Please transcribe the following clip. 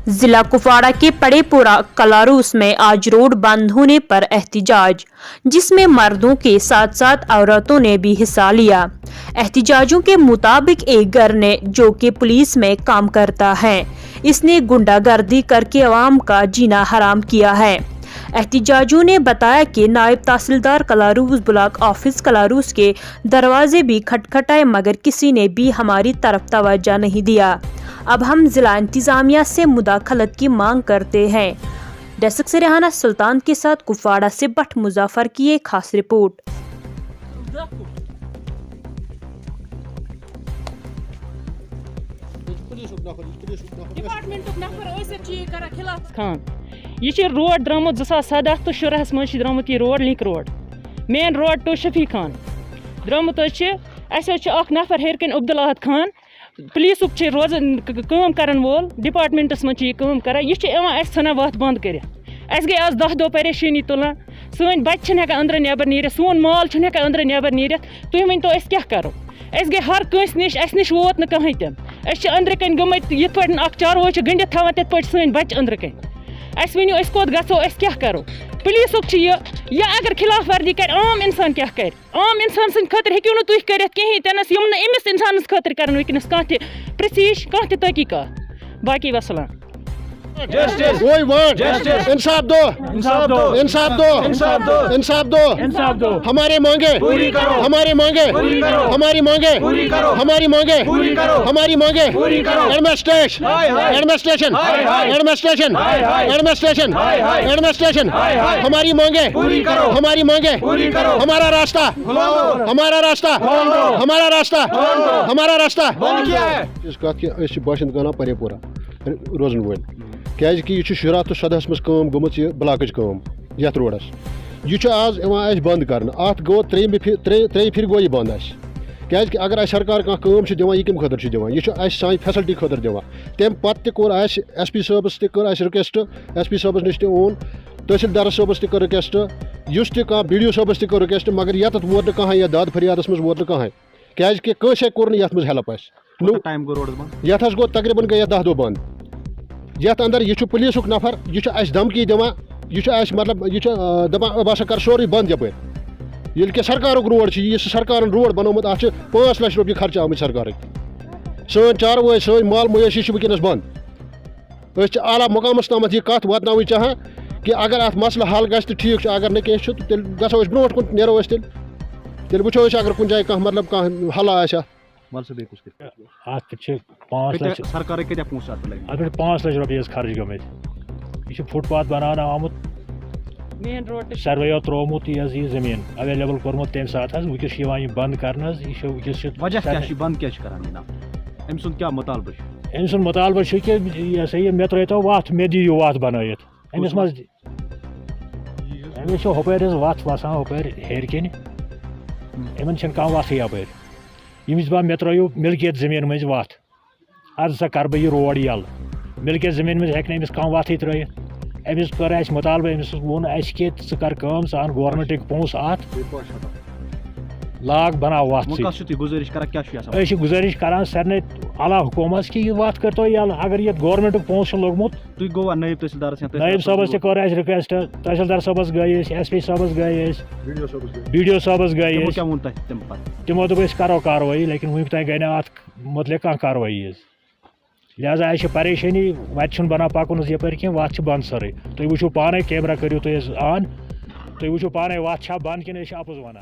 जिला कुपवाड़ा के पड़ेपुरा कलारूस में आज रोड बंद होने पर एहतिजाज, जिसमें मर्दों के साथ साथ औरतों ने भी हिस्सा लिया। एहतिजाजों के मुताबिक एक घर ने जो कि पुलिस में काम करता है, इसने गुंडागर्दी करके अवाम का जीना हराम किया है। एहतिजाजों ने बताया कि नायब तहसीलदार कलारूस ब्लॉक ऑफिस कलारूस के दरवाजे भी खटखटाए मगर किसी ने भी हमारी तरफ तवज्जो नहीं दिया। अब हम जिला इंतजामिया से मुदाखलत की मांग करते हैं। डेस्क से रेहाना सुल्तान के साथ कुपवाड़ा से भट्ट मुजफ्फर की एक खास रिपोर्ट। खान यह रोड द्रामुत 2017 तो 17 मज द्रामुत यह road link road main road to Shafi Khan द्रामुत नफर हेर कन अब्दुल अहद खान पुलिसुक रोजान काम करन वोल डिपार्टमेंटस मज कर यह सन वत बंद कर गई आज 10 दो परेशानी तुलान सन बच्चे हेकान अंदर नबर नीर सोन माल हेकान अंदर नबर नीर तुम वन तो क्या करो गई हर कंस निश वोत न कहीं तन अंदर कन गमत ये चारवो गंडित थवान तथ पे सन बच्चे अंदर कन वन कोत गो क्या करो पुलिसुक यह अगर खिलाफ वर्दी कर आम इंसान क्या कर आम इंसान सद खतर हेक्यू न तुम कर कहीं तनस यम अमिस इंसान खतर कर वनस कह प्रिसीश कह तहकीकात बाकी वसलाम। Justice. We want justice. इंसाफ दो, इंसाफ दो, इंसाफ दो, इंसाफ दो, इंसाफ दो, इंसाफ दो। हमारी मांगे पूरी करो, हमारी मांगे पूरी करो, हमारी मांगे पूरी करो, हमारी मांगे पूरी करो, हमारी मांगे पूरी करो। Administration, administration, administration, administration, administration, हमारी मांगे पूरी करो, हमारी मांगे पूरी करो। हमारा रास्ता, हमारा रास्ता, हमारा रास्ता, हमारा रास्ता बंद किया है। इस बात की बाशिंद गाना परेपुरा रोजन वोल क्या कि यह 17 तो 17 मज गम ब्लाकच यथ रोडस यह आज बंद कर अत गो त्रे फिर गो यह बंद क्या कि अगर सरकार कम दिवान यह कम खतर दिवान यह सान फैसिलिटी खतर दिवान तम पे कोर एस पी साहबस रिक्वेस्ट एस पी साहबस नश ओन तहसीलदार साहबस तक रिक्वेस्ट उस बी डी ओ साहबस तक रिक्वेस्ट मगर ये वोत कहें या दाद फरियादस मज वोत कहें क्या कंसे कोर ये हेल्प ये गो तकरीबन गई 10 दो बंद यथ अंदर यह पुलिसुक नफर यह धमकी दिवान यह मतलब यह दपान बस कर सोरे बंद यप ये सरकार रोड सरकार रोड बनोमुत अ 5 लाख रुपये खर्च आम सरकार सन चारवो सन माल मवेशी वनस बंद आला मुकामस तम यह कत वातन चाहान कि अगर अत मसला हल ग ठीक अगर न कह गो ब्रो कुन नो तेल वो अगर कुछ जाए कह मतलब कह हल आ सरकार 5 लाख रुपये खर्च गमत यह फुटपाथ बनाना आमुत मेन रोड सर्वेयो त्रोमुत यह जमीन अवेलेबल कोर्मुत तम सात वस बंद कर बंद क्या मुतालबा अम सुन मुतालबा कि यह सा मे त्रो वत मे दियो वत बनत अमिस मज अमिस हपर वत वसान हपर हेर कन इन कह वत यपर यमिस बा मे त्रो मिल्कियत जमीन मज वत आज सा कर यह रोड यल मिल्कियत जमीन मज हेक अमिस कह वत त्रित अमिस कर मुतालबा अमिस वोन कर सान गवर्नमेंट पोस अत लाग बनाव वत गुजारिश करान सरने अला हुकूमत कि यह वत कर तो यल अगर ये गवर्नमेंट पोस लोगमुत नायब तहसीलदार नायब साहबस तह रिक्वेस्ट तहसीलदार साहबस गए एस पी साहबस गए बी डी ओ साहबस गए तमो दोप करो कार्रवाई लेकिन वुन तक गई ना अत मुतलिक कह कार्रवाई लिहाजा यह परेशानी वत बना पकुन यपर कह वत बंद सर तुम वो पाने कैमरा करो तुम ऑन तुम वो पाने वत बंद कि अपोज वन।